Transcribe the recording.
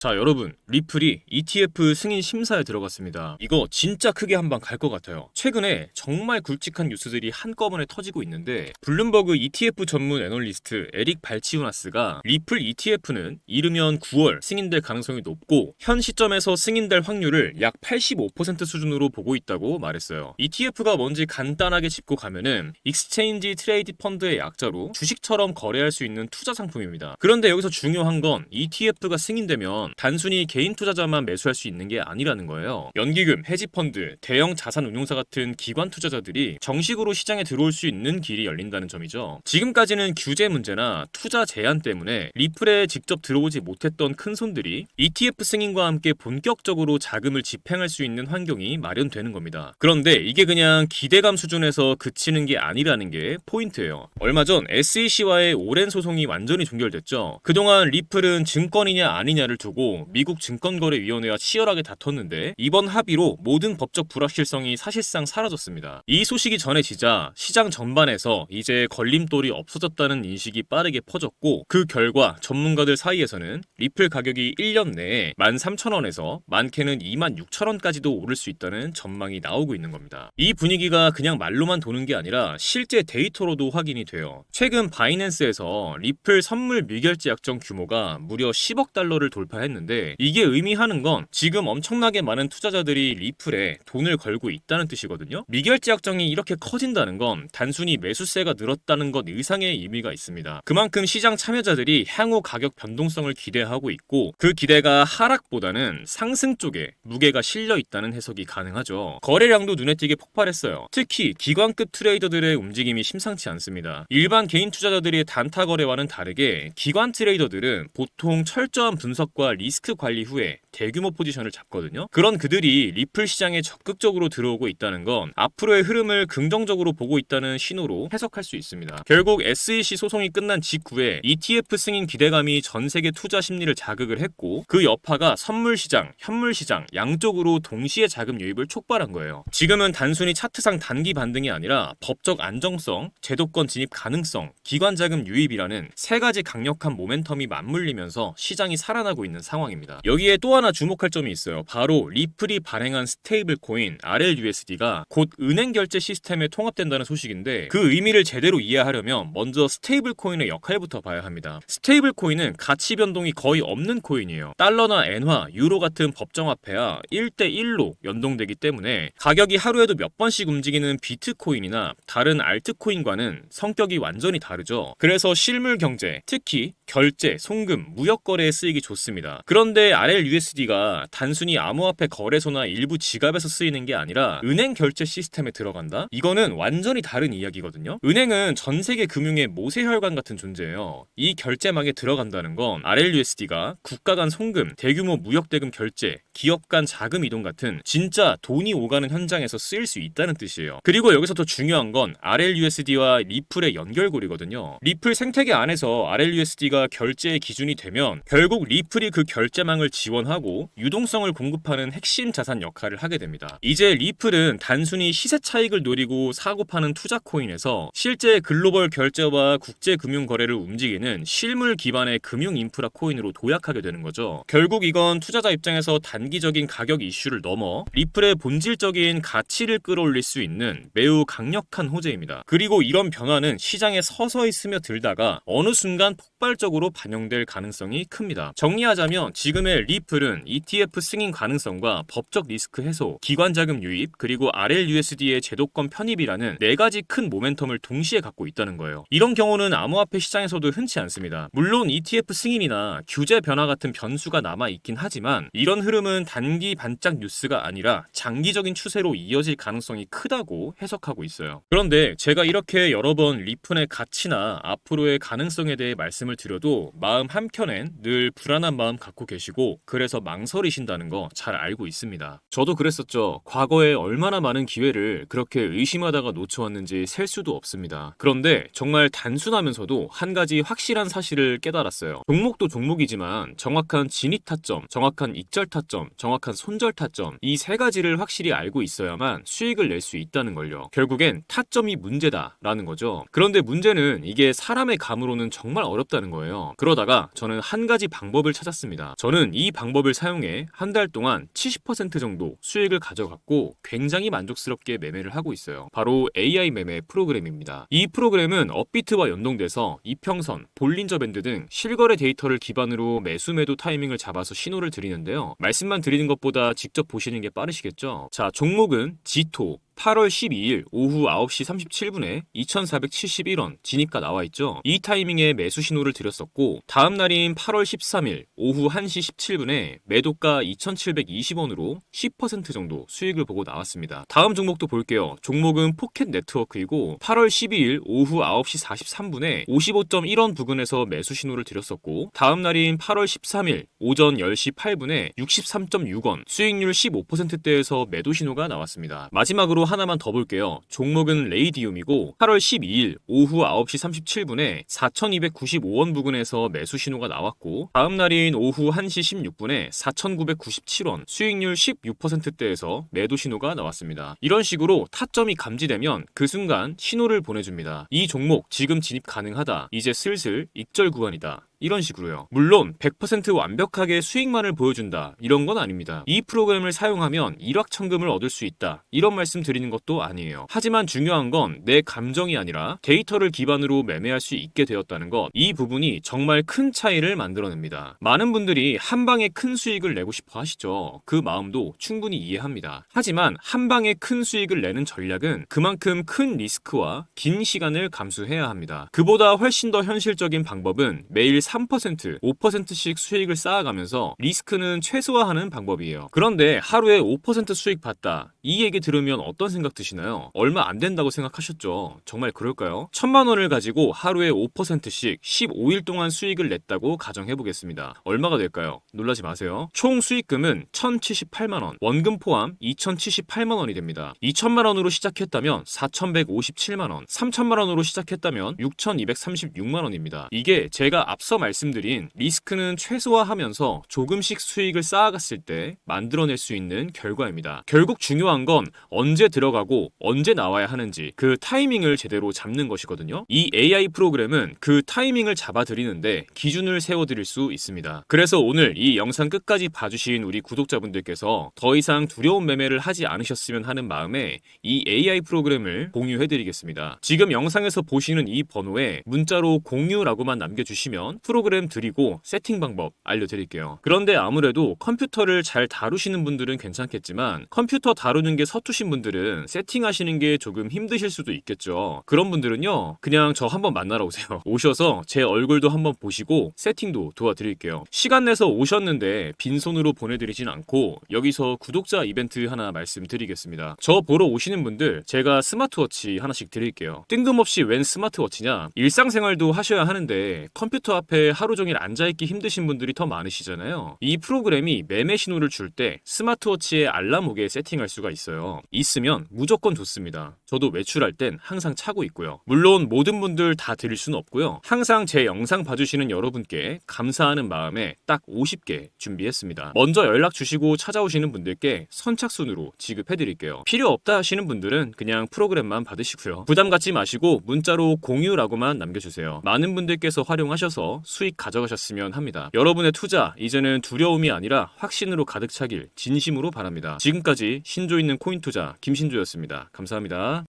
자, 여러분, 리플이 ETF 승인 심사에 들어갔습니다. 이거 진짜 크게 한 방 갈 것 같아요. 최근에 정말 굵직한 뉴스들이 한꺼번에 터지고 있는데, 블룸버그 ETF 전문 애널리스트 에릭 발치우나스가 리플 ETF는 이르면 9월 승인될 가능성이 높고 현 시점에서 승인될 확률을 약 85% 수준으로 보고 있다고 말했어요. ETF가 뭔지 간단하게 짚고 가면은 익스체인지 트레이드 펀드의 약자로 주식처럼 거래할 수 있는 투자 상품입니다. 그런데 여기서 중요한 건 ETF가 승인되면 단순히 개인 투자자만 매수할 수 있는 게 아니라는 거예요. 연기금, 헤지펀드, 대형 자산 운용사 같은 기관 투자자들이 정식으로 시장에 들어올 수 있는 길이 열린다는 점이죠. 지금까지는 규제 문제나 투자 제한 때문에 리플에 직접 들어오지 못했던 큰 손들이 ETF 승인과 함께 본격적으로 자금을 집행할 수 있는 환경이 마련되는 겁니다. 그런데 이게 그냥 기대감 수준에서 그치는 게 아니라는 게 포인트예요. 얼마 전 SEC와의 오랜 소송이 완전히 종결됐죠. 그동안 리플은 증권이냐 아니냐를 두고 미국 증권거래위원회와 치열하게 다퉜는데 이번 합의로 모든 법적 불확실성이 사실상 사라졌습니다. 이 소식이 전해지자 시장 전반에서 이제 걸림돌이 없어졌다는 인식이 빠르게 퍼졌고, 그 결과 전문가들 사이에서는 리플 가격이 1년 내에 13,000원에서 많게는 26,000원까지도 오를 수 있다는 전망이 나오고 있는 겁니다. 이 분위기가 그냥 말로만 도는 게 아니라 실제 데이터로도 확인이 돼요. 최근 바이낸스에서 리플 선물 미결제 약정 규모가 무려 10억 달러를 돌파했는데, 이게 의미하는 건 지금 엄청나게 많은 투자자들이 리플에 돈을 걸고 있다는 뜻이거든요. 미결제 약정이 이렇게 커진다는 건 단순히 매수세가 늘었다는 것 이상의 의미가 있습니다. 그만큼 시장 참여자들이 향후 가격 변동성을 기대하고 있고, 그 기대가 하락보다는 상승 쪽에 무게가 실려 있다는 해석이 가능하죠. 거래량도 눈에 띄게 폭발했어요. 특히 기관급 트레이더들의 움직임이 심상치 않습니다. 일반 개인 투자자들의 단타 거래와는 다르게 기관 트레이더들은 보통 철저한 분석과 리스크 관리 후에 대규모 포지션을 잡거든요. 그런 그들이 리플 시장에 적극적으로 들어오고 있다는 건 앞으로의 흐름을 긍정적으로 보고 있다는 신호로 해석할 수 있습니다. 결국 SEC 소송이 끝난 직후에 ETF 승인 기대감이 전 세계 투자 심리를 자극을 했고, 그 여파가 선물 시장, 현물 시장 양쪽으로 동시에 자금 유입을 촉발한 거예요. 지금은 단순히 차트상 단기 반등이 아니라 법적 안정성, 제도권 진입 가능성, 기관 자금 유입이라는 세 가지 강력한 모멘텀이 맞물리면서 시장이 살아나고 있는 상황입니다. 여기에 또 하나 주목할 점이 있어요. 바로 리플이 발행한 스테이블 코인 RLUSD가 곧 은행 결제 시스템에 통합된다는 소식인데, 그 의미를 제대로 이해하려면 먼저 스테이블 코인의 역할부터 봐야 합니다. 스테이블 코인은 가치 변동이 거의 없는 코인이에요. 달러나 엔화, 유로 같은 법정화폐와 1대1로 연동되기 때문에 가격이 하루에도 몇 번씩 움직이는 비트코인이나 다른 알트코인과는 성격이 완전히 다르죠. 그래서 실물 경제, 특히 결제, 송금, 무역 거래에 쓰이기 좋습니다. 그런데 RLUSD가 단순히 암호화폐 거래소나 일부 지갑에서 쓰이는 게 아니라 은행 결제 시스템에 들어간다? 이거는 완전히 다른 이야기거든요. 은행은 전 세계 금융의 모세혈관 같은 존재예요. 이 결제망에 들어간다는 건 RLUSD가 국가 간 송금, 대규모 무역 대금 결제, 기업 간 자금 이동 같은 진짜 돈이 오가는 현장에서 쓰일 수 있다는 뜻이에요. 그리고 여기서 더 중요한 건 RLUSD와 리플의 연결고리거든요. 리플 생태계 안에서 RLUSD가 결제의 기준이 되면 결국 리플이 그 결제망을 지원하고 유동성을 공급하는 핵심 자산 역할을 하게 됩니다. 이제 리플은 단순히 시세 차익을 노리고 사고 파는 투자 코인에서 실제 글로벌 결제와 국제 금융 거래를 움직이는 실물 기반의 금융 인프라 코인으로 도약하게 되는 거죠. 결국 이건 투자자 입장에서 단기적인 가격 이슈를 넘어 리플의 본질적인 가치를 끌어올릴 수 있는 매우 강력한 호재입니다. 그리고 이런 변화는 시장에 서서히 스며들다가 어느 순간 폭발적으로 반영될 가능성이 큽니다. 정리하자면 지금의 리플은 ETF 승인 가능성과 법적 리스크 해소, 기관 자금 유입, 그리고 RLUSD의 제도권 편입이라는 네 가지 큰 모멘텀을 동시에 갖고 있다는 거예요. 이런 경우는 암호화폐 시장에서도 흔치 않습니다. 물론 ETF 승인이나 규제 변화 같은 변수가 남아있긴 하지만 이런 흐름은 단기 반짝 뉴스가 아니라 장기적인 추세로 이어질 가능성이 크다고 해석하고 있어요. 그런데 제가 이렇게 여러 번 리플의 가치나 앞으로의 가능성에 대해 말씀을 드려도 마음 한켠엔 늘 불안한 마음 갖고 계시고, 그래서 대해서 망설이신다는 거 잘 알고 있습니다. 저도 그랬었죠. 과거에 얼마나 많은 기회를 그렇게 의심하다가 놓쳐왔는지 셀 수도 없습니다. 그런데 정말 단순하면서도 한 가지 확실한 사실을 깨달았어요. 종목도 종목이지만 정확한 진입 타점, 정확한 익절 타점, 정확한 손절 타점, 이 세 가지를 확실히 알고 있어야만 수익을 낼 수 있다는 걸요. 결국엔 타점이 문제다라는 거죠. 그런데 문제는 이게 사람의 감으로는 정말 어렵다는 거예요. 그러다가 저는 한 가지 방법을 찾았습니다. 저는 이 방법을 사용해 한 달 동안 70% 정도 수익을 가져갔고 굉장히 만족스럽게 매매를 하고 있어요. 바로 AI 매매 프로그램입니다. 이 프로그램은 업비트와 연동돼서 이평선, 볼린저 밴드 등 실거래 데이터를 기반으로 매수 매도 타이밍을 잡아서 신호를 드리는데요. 말씀만 드리는 것보다 직접 보시는 게 빠르시겠죠? 자, 종목은 지토 8월 12일 오후 9시 37분에 2,471원 진입가 나와 있죠. 이 타이밍에 매수 신호를 드렸었고 다음 날인 8월 13일 오후 1시 17분에 매도가 2,720원으로 10% 정도 수익을 보고 나왔습니다. 다음 종목도 볼게요. 종목은 포켓 네트워크이고 8월 12일 오후 9시 43분에 55.1원 부근에서 매수 신호를 드렸었고 다음 날인 8월 13일 오전 10시 8분에 63.6원 수익률 15%대에서 매도 신호가 나왔습니다. 마지막으로 하나만 더 볼게요. 종목은 레이디움이고 8월 12일 오후 9시 37분에 4,295원 부근에서 매수 신호가 나왔고 다음 날인 오후 1시 16분에 4,997원 수익률 16%대에서 매도 신호가 나왔습니다. 이런 식으로 타점이 감지되면 그 순간 신호를 보내줍니다. 이 종목 지금 진입 가능하다. 이제 슬슬 익절 구간이다. 이런 식으로요. 물론 100% 완벽하게 수익만을 보여준다 이런 건 아닙니다. 이 프로그램을 사용하면 일확천금을 얻을 수 있다 이런 말씀 드리는 것도 아니에요. 하지만 중요한 건 내 감정이 아니라 데이터를 기반으로 매매할 수 있게 되었다는 것, 이 부분이 정말 큰 차이를 만들어냅니다. 많은 분들이 한 방에 큰 수익을 내고 싶어 하시죠. 그 마음도 충분히 이해합니다. 하지만 한 방에 큰 수익을 내는 전략은 그만큼 큰 리스크와 긴 시간을 감수해야 합니다. 그보다 훨씬 더 현실적인 방법은 매일 3%, 5%씩 수익을 쌓아가면서 리스크는 최소화하는 방법이에요. 그런데 하루에 5% 수익 봤다. 이 얘기 들으면 어떤 생각 드시나요? 얼마 안 된다고 생각하셨죠? 정말 그럴까요? 1,000만 원을 가지고 하루에 5%씩 15일 동안 수익을 냈다고 가정해 보겠습니다. 얼마가 될까요? 놀라지 마세요. 총 수익금은 1,078만 원, 원금 포함 2,078만 원이 됩니다. 2,000만 원으로 시작했다면 4,157만 원, 3,000만 원으로 시작했다면 6,236만 원입니다. 이게 제가 앞서 말씀드린 리스크는 최소화하면서 조금씩 수익을 쌓아갔을 때 만들어낼 수 있는 결과입니다. 결국 중요한 건 언제 들어가고 언제 나와야 하는지 그 타이밍을 제대로 잡는 것이거든요. 이 AI 프로그램은 그 타이밍을 잡아드리는데 기준을 세워드릴 수 있습니다. 그래서 오늘 이 영상 끝까지 봐주신 우리 구독자분들께서 더 이상 두려운 매매를 하지 않으셨으면 하는 마음에 이 AI 프로그램을 공유해드리겠습니다. 지금 영상에서 보시는 이 번호에 문자로 공유라고만 남겨주시면 프로그램 드리고 세팅 방법 알려드릴게요. 그런데 아무래도 컴퓨터를 잘 다루시는 분들은 괜찮겠지만 컴퓨터 다루는 게 서투신 분들은 세팅하시는 게 조금 힘드실 수도 있겠죠. 그런 분들은요 그냥 저 한번 만나러 오세요. 오셔서 제 얼굴도 한번 보시고 세팅도 도와드릴게요. 시간 내서 오셨는데 빈손으로 보내드리진 않고 여기서 구독자 이벤트 하나 말씀드리겠습니다. 저 보러 오시는 분들 제가 스마트워치 하나씩 드릴게요. 뜬금없이 웬 스마트워치냐? 일상생활도 하셔야 하는데 컴퓨터 앞에 하루 종일 앉아있기 힘드신 분들이 더 많으시잖아요. 이 프로그램이 매매 신호를 줄 때 스마트워치에 알람 오게 세팅할 수가 있어요. 있으면 무조건 좋습니다. 저도 외출할 땐 항상 차고 있고요. 물론 모든 분들 다 드릴 수는 없고요. 항상 제 영상 봐주시는 여러분께 감사하는 마음에 딱 50개 준비했습니다. 먼저 연락 주시고 찾아오시는 분들께 선착순으로 지급해드릴게요. 필요 없다 하시는 분들은 그냥 프로그램만 받으시고요. 부담 갖지 마시고 문자로 공유라고만 남겨주세요. 많은 분들께서 활용하셔서 수익 가져가셨으면 합니다. 여러분의 투자 이제는 두려움이 아니라 확신으로 가득 차길 진심으로 바랍니다. 지금까지 신조 있는 코인 투자 김신조였습니다. 감사합니다.